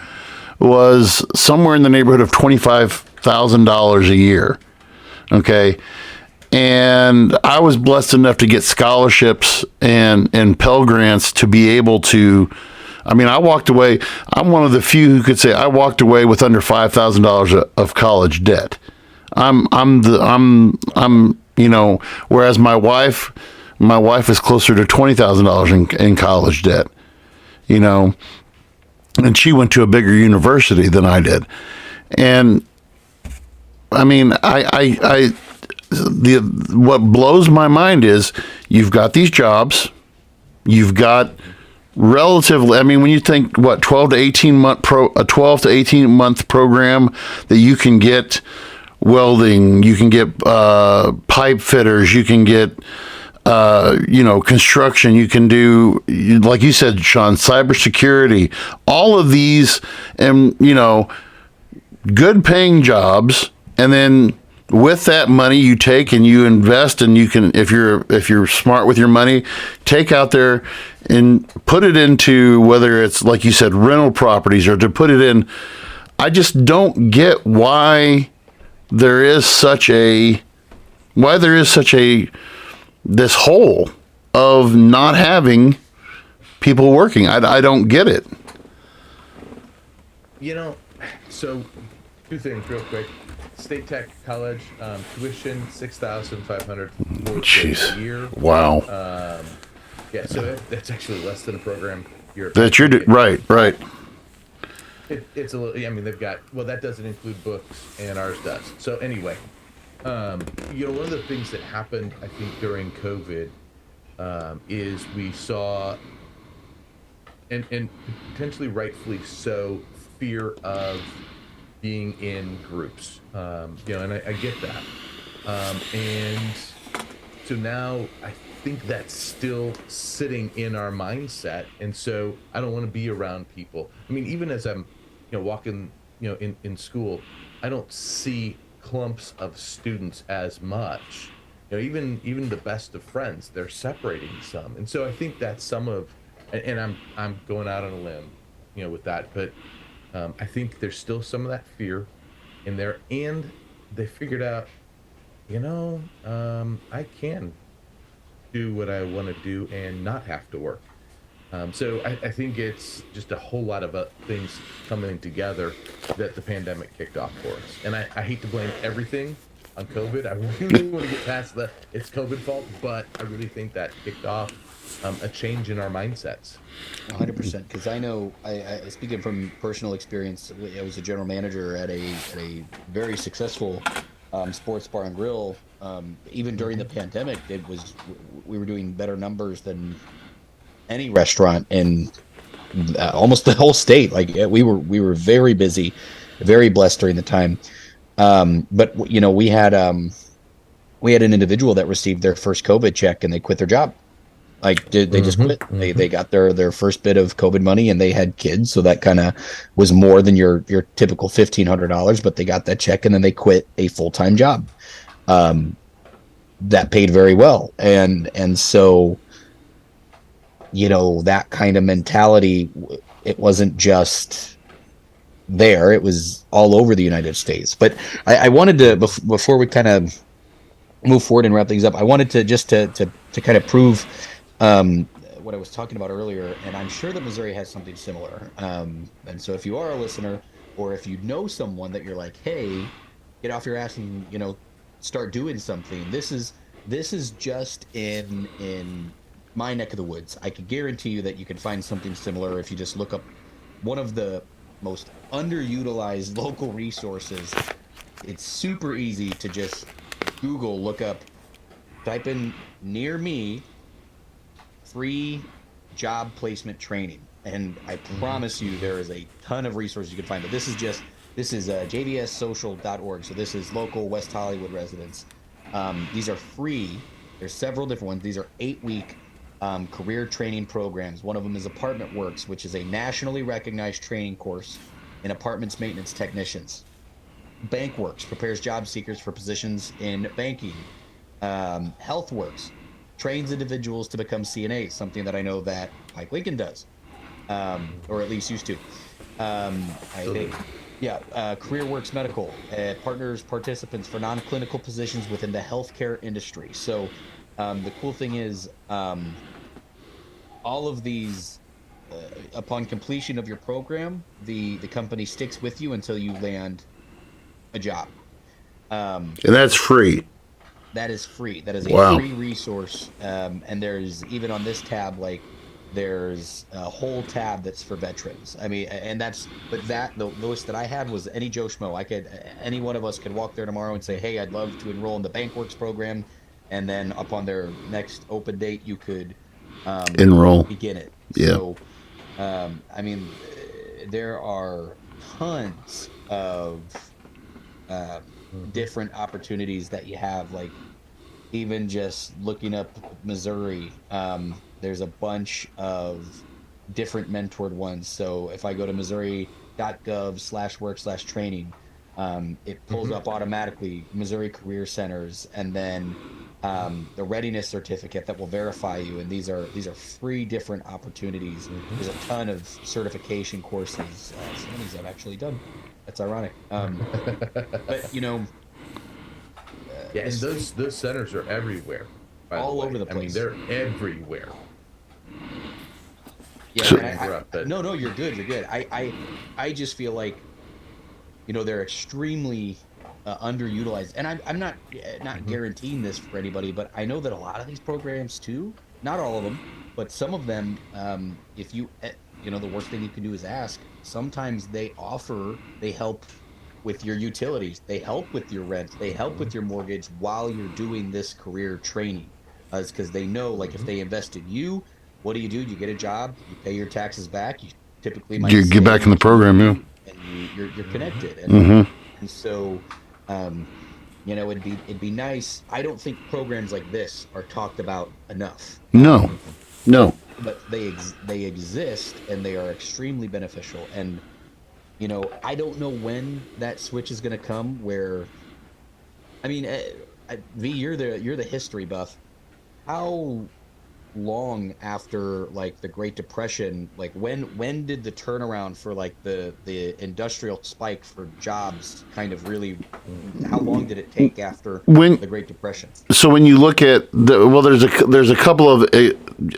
was somewhere in the neighborhood of $25,000 a year. Okay. And I was blessed enough to get scholarships and Pell Grants to be able to, I mean, I walked away. I'm one of the few who could say I walked away with under $5,000 of college debt. I'm you know, whereas my wife is closer to $20,000 in college debt, you know, and she went to a bigger university than I did. And I mean, what blows my mind is you've got these jobs, you've got relatively, I mean, when you think 12 to 18 month program that you can get welding, you can get pipe fitters, you can get you know, construction, you can do, like you said, Sean, cybersecurity, all of these, and you know, good paying jobs, and then with that money you take and you invest, and you can, if you're smart with your money, take out there and put it into, whether it's like you said, rental properties, or to put it in. I just don't get why there is such a this hole of not having people working. I don't get it. So 2 things real quick. State Tech College, tuition $6,500 a year. Wow. Yeah, so that's actually less than a program you're right. It's a little. I mean, they've got. Well, that doesn't include books, and ours does. So anyway, one of the things that happened, I think, during COVID, is we saw, and potentially rightfully so, fear of being in groups. And I get that. And so now I think that's still sitting in our mindset, and so I don't want to be around people. I mean, even as I'm walking in school, I don't see clumps of students as much. Even the best of friends, they're separating some. And so I think that's some of, and I'm going out on a limb with that, but I think there's still some of that fear in there, and they figured out I can do what I want to do and not have to work. So I think it's just a whole lot of things coming together that the pandemic kicked off for us. And I hate to blame everything on COVID. I really want to get past it's COVID fault, but I really think that kicked off a change in our mindsets. 100%. Because I know, I speaking from personal experience, I was a general manager at a very successful sports bar and grill. Even during the pandemic, we were doing better numbers than any restaurant in almost the whole state. Like we were very busy, very blessed during the time. But we had an individual that received their first COVID check and they quit their job. Like they just quit. They got their first bit of COVID money, and they had kids, so that kind of was more than your typical $1,500. But they got that check, and then they quit a full-time job that paid very well, and so that kind of mentality. It wasn't just there; it was all over the United States. But I wanted to, before we kind of move forward and wrap things up, I wanted to just to kind of prove what I was talking about earlier, and I'm sure that Missouri has something similar. And so if you are a listener, or if you know someone that you're like, hey, get off your ass and start doing something. This is just in my neck of the woods. I can guarantee you that you can find something similar if you just look up one of the most underutilized local resources. It's super easy to just Google, look up, type in near me free job placement training, and I promise you there is a ton of resources you can find. But this is jvssocial.org, so this is local West Hollywood residents. These are free. There's several different ones. These are 8-week career training programs. One of them is Apartment Works, which is a nationally recognized training course in apartments maintenance technicians. Bank Works prepares job seekers for positions in banking. Health Works trains individuals to become CNAs, something that I know that Pike Lincoln does, or at least used to. Career Works Medical partners participants for non-clinical positions within the healthcare industry. So the cool thing is all of these, upon completion of your program, the company sticks with you until you land a job. And that's free. That is free. That is a free resource. And there's, even on this tab, there's a whole tab that's for veterans. I mean, and the list that I had was any Joe Schmo. Any one of us could walk there tomorrow and say, hey, I'd love to enroll in the BankWorks program. And then upon their next open date, you could enroll, begin it. Yeah. So, I mean, there are tons of different opportunities that you have, even just looking up Missouri, there's a bunch of different mentored ones. So if I go to missouri.gov/work/training, it pulls up automatically Missouri Career Centers, and then the readiness certificate that will verify you. And these are 3 different opportunities. There's a ton of certification courses. Some of these I've actually done. That's ironic. But yeah, and those centers are everywhere. All over the place. I mean, they're everywhere. Yeah, no, you're good. You're good. I just feel like, they're extremely underutilized, and I'm not guaranteeing this for anybody, but I know that a lot of these programs too, not all of them, but some of them, if you, the worst thing you can do is ask. Sometimes they help with your utilities, they help with your rent, they help with your mortgage while you're doing this career training, because they know, like, if they invest in you, what do? You get a job, you pay your taxes back, you typically might get back in the program, yeah, and you're connected, and so it'd be nice. I don't think programs like this are talked about enough. No, but they exist, and they are extremely beneficial. And I don't know when that switch is going to come. Where, I mean, V, you're the history buff. How long after, like, the Great Depression, like, when did the turnaround for, like, the industrial spike for jobs kind of really, how long did it take after the Great Depression? So when you look at there's a couple of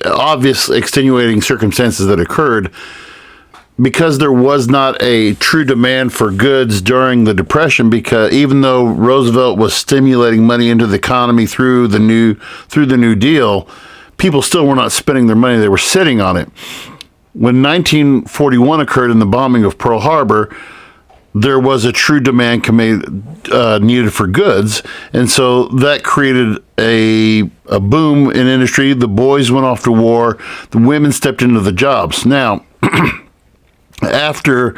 obvious extenuating circumstances that occurred because there was not a true demand for goods during the Depression, because even though Roosevelt was stimulating money into the economy through the New Deal, people still were not spending their money. They were sitting on it. When 1941 occurred in the bombing of Pearl Harbor, there was a true demand needed for goods. And so that created a boom in industry. The boys went off to war. The women stepped into the jobs. Now, after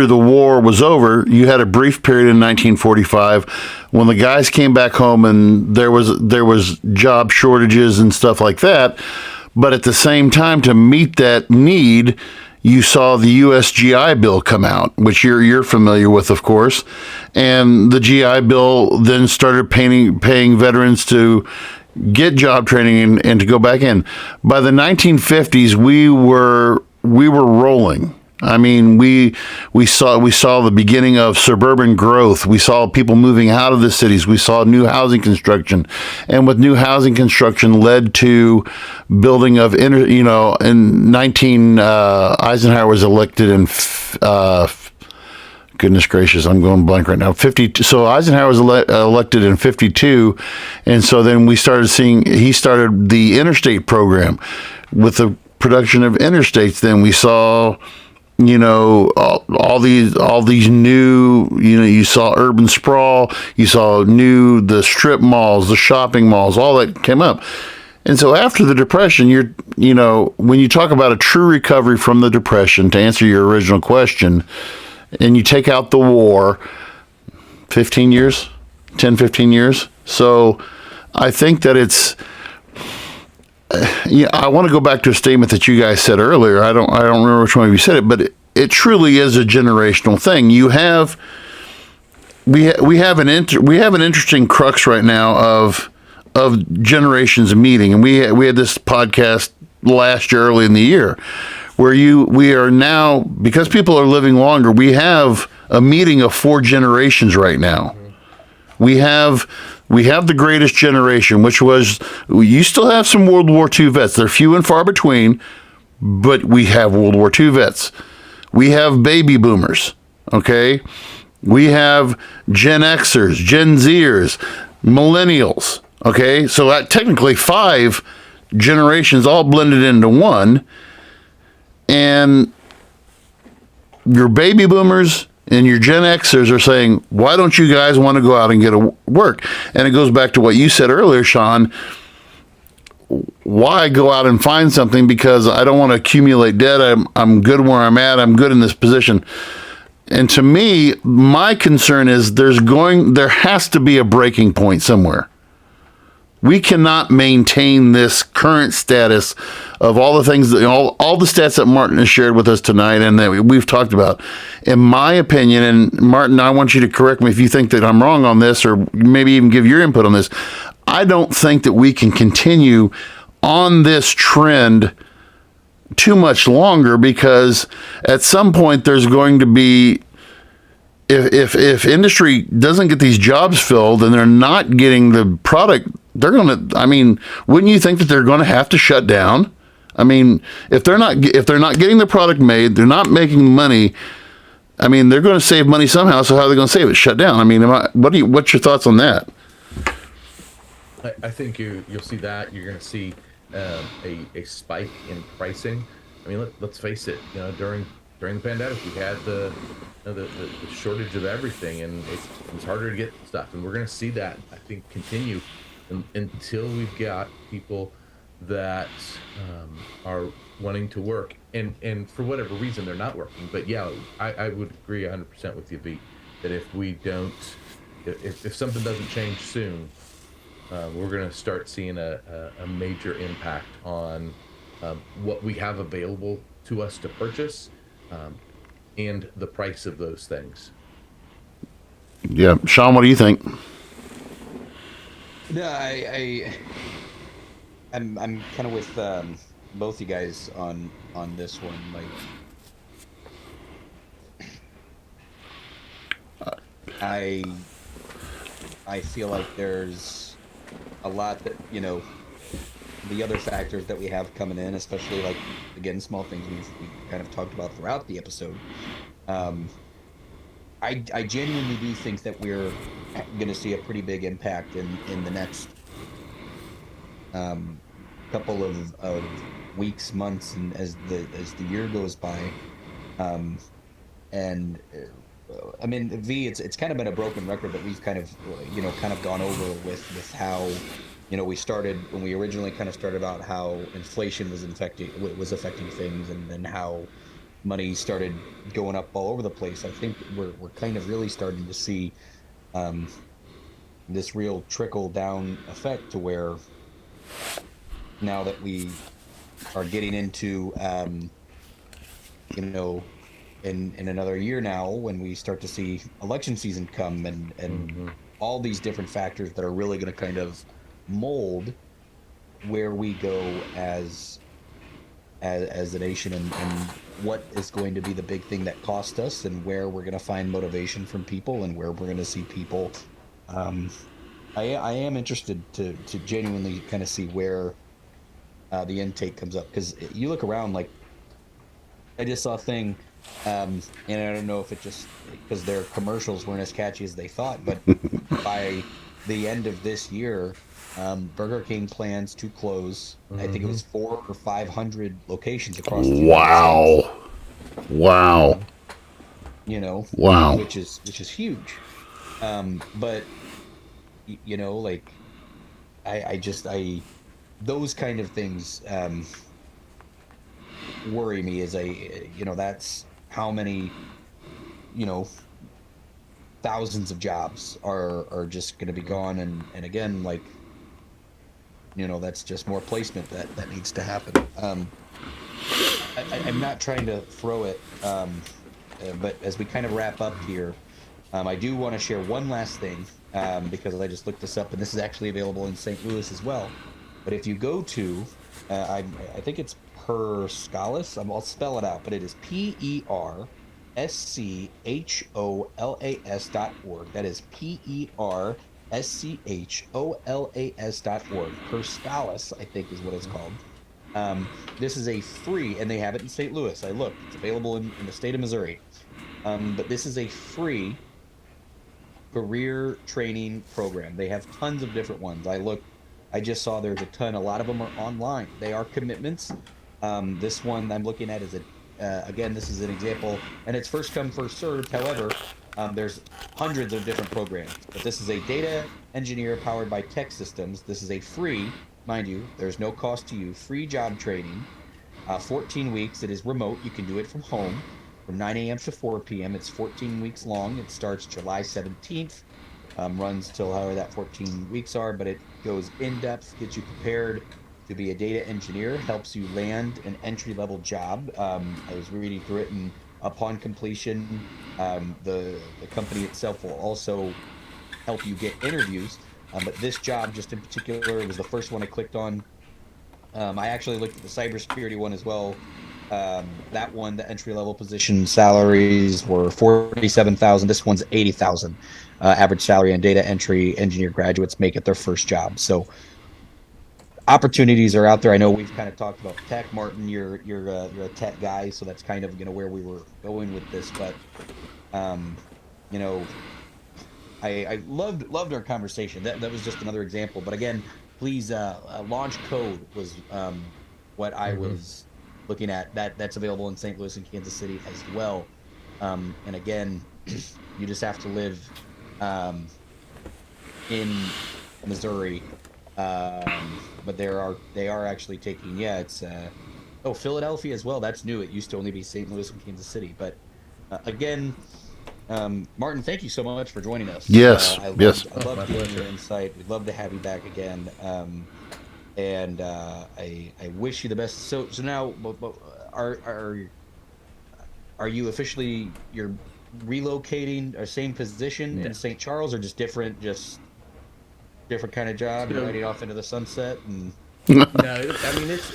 the war was over, you had a brief period in 1945 when the guys came back home, and there was job shortages and stuff like that. But at the same time, to meet that need, you saw the U.S. GI Bill come out, which you're familiar with, of course. And the GI Bill then started paying veterans to get job training and to go back in. By the 1950s, we were rolling. I mean, we saw the beginning of suburban growth. We saw people moving out of the cities. We saw new housing construction, and with new housing construction led to building of Eisenhower was elected in goodness gracious, I'm going blank right now. 52. So Eisenhower was elected in 52, and so then he started the interstate program with the production of interstates. Then we saw, all these new, you saw urban sprawl, you saw the strip malls, the shopping malls, all that came up. And so after the Depression, when you talk about a true recovery from the Depression, to answer your original question, and you take out the war, 15 years. So I think that it's, I want to go back to a statement that you guys said earlier. I don't remember which one of you said it, but it truly is a generational thing. We have an interesting crux right now of generations meeting, and we had this podcast last year, early in the year, where we are now, because people are living longer, we have a meeting of 4 generations right now. We have the greatest generation, which was, you still have some World War II vets. They're few and far between, but we have World War II vets. We have baby boomers, okay? We have Gen Xers, Gen Zers, millennials, okay? So technically 5 generations all blended into one. And your baby boomers and your Gen Xers are saying, why don't you guys want to go out and get a work? And it goes back to what you said earlier, Sean. Why go out and find something? Because I don't want to accumulate debt. I'm good where I'm at. I'm good in this position. And to me, my concern is there has to be a breaking point somewhere. We cannot maintain this current status of all the things that all the stats that Martin has shared with us tonight and that we've talked about. In my opinion, and Martin, I want you to correct me if you think that I'm wrong on this, or maybe even give your input on this. I don't think that we can continue on this trend too much longer, because at some point there's going to be, if industry doesn't get these jobs filled and they're not getting the product, they're going to, I mean, wouldn't you think that they're going to have to shut down? I mean, if they're not getting the product made, they're not making money. I mean, they're going to save money somehow. So how are they going to save it? Shut down. I mean, what's your thoughts on that? I think you'll see that. You're going to see a spike in pricing. I mean, let's face it. You know, during the pandemic, we had the shortage of everything, and it was harder to get stuff. And we're going to see that, I think, continue until we've got people that are wanting to work, and for whatever reason they're not working. But yeah, I would agree 100% with you, V, that if we don't, if something doesn't change soon, we're going to start seeing a major impact on what we have available to us to purchase, and the price of those things. Yeah, Sean, what do you think? No, I'm kind of with both you guys on this one. Like, I feel like there's a lot that, you know, the other factors that we have coming in, especially like, again, small things we kind of talked about throughout the episode. I genuinely do think that we're going to see a pretty big impact in the next couple of weeks, months, and as the year goes by. And I mean, V, it's kind of been a broken record that we've kind of gone over with how, you know, we started when we originally kind of started out how inflation was affecting things, and then how money started going up all over the place. I think we're kind of really starting to see this real trickle down effect, to where now that we are getting into you know, in another year now, when we start to see election season come, and all these different factors that are really going to kind of mold where we go as a nation, and what is going to be the big thing that cost us, and where we're going to find motivation from people, and where we're going to see people. I am interested to genuinely kind of see where the intake comes up, because you look around, like, I just saw a thing, and I don't know if it just because their commercials weren't as catchy as they thought, but by the end of this year, Burger King plans to close, I think it was 400 or 500 locations across the United States. Wow. You know, wow, which is huge. But you know, like, I those kind of things worry me, as you know, that's how many, you know, thousands of jobs are just going to be gone, and again, like, you know, that's just more placement that needs to happen. I'm not trying to throw it, but as we kind of wrap up here, I do want to share one last thing, because I just looked this up, and this is actually available in St. Louis as well. But if you go to, I think it's Perscholas, I'll spell it out, but it is PERSCHOLAS.org. That is PERSCHOLAS.org. Perscholas, I think, is what it's called. This is a free, and they have it in St. Louis. I looked, it's available in the state of Missouri. But this is a free career training program. They have tons of different ones. I just saw there's a ton. A lot of them are online. They are commitments. This one I'm looking at is again, this is an example, and it's first come, first served. However, there's hundreds of different programs, but this is a data engineer powered by Tech Systems. This is a free, mind you, there's no cost to you, free job training, 14 weeks. It is remote. You can do it from home from 9 a.m. to 4 p.m. It's 14 weeks long. It starts July 17th. runs till however that 14 weeks are, but it goes in depth, gets you prepared to be a data engineer, helps you land an entry level job. I was reading through it, and upon completion, the company itself will also help you get interviews. But this job, just in particular, was the first one I clicked on. I actually looked at the cybersecurity one as well. That one, the entry level position salaries were 47,000. This one's 80,000. Average salary and data entry engineer graduates make it their first job. So opportunities are out there. I know we've kind of talked about tech. Martin, you're a tech guy, so that's kind of where we were going with this. But you know, I loved our conversation. That was just another example. But again, please, launch code was what I was looking at. That's available in St. Louis and Kansas City as well. And again, you just have to live in Missouri. But they are actually taking, it's Philadelphia as well. That's new. It used to only be St. Louis and Kansas City. But again, Martin, thank you so much for joining us. Yes, I love getting your insight. We'd love to have you back again. And I wish you the best. So now, are you officially you're relocating or same position in St. Charles, or just different kind of job? You're riding off into the sunset and. No,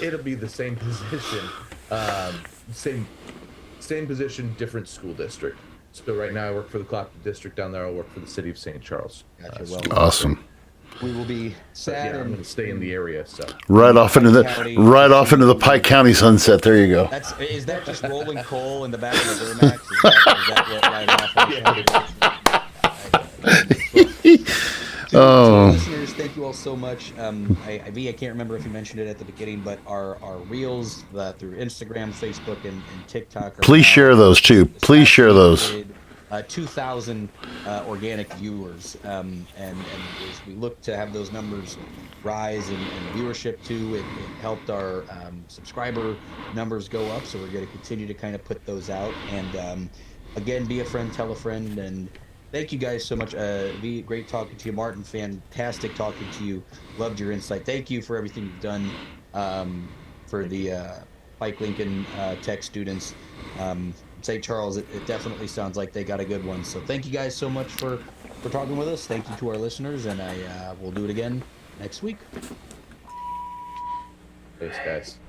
it'll be the same position, same position, different school district. So right now I work for the Clockton district down there. I'll work for the city of St. Charles. Gotcha. Awesome. We will be sad. I'm going to stay in the area. So right off into the Pike County sunset. There you go. Is that just rolling coal in the back of the Duramax? Is that right off? To listeners, thank you all so much. I can't remember if you mentioned it at the beginning, but our reels through Instagram, Facebook, and TikTok. Please share those too. Please share those. 2,000 organic viewers, and as we look to have those numbers rise in viewership too, it helped our subscriber numbers go up. So we're going to continue to kind of put those out, and again, be a friend, tell a friend, and. Thank you guys so much. Great talking to you, Martin. Fantastic talking to you. Loved your insight. Thank you for everything you've done for the Pike Lincoln Tech students. St. Charles, it definitely sounds like they got a good one. So thank you guys so much for talking with us. Thank you to our listeners, and we'll do it again next week. Thanks, guys.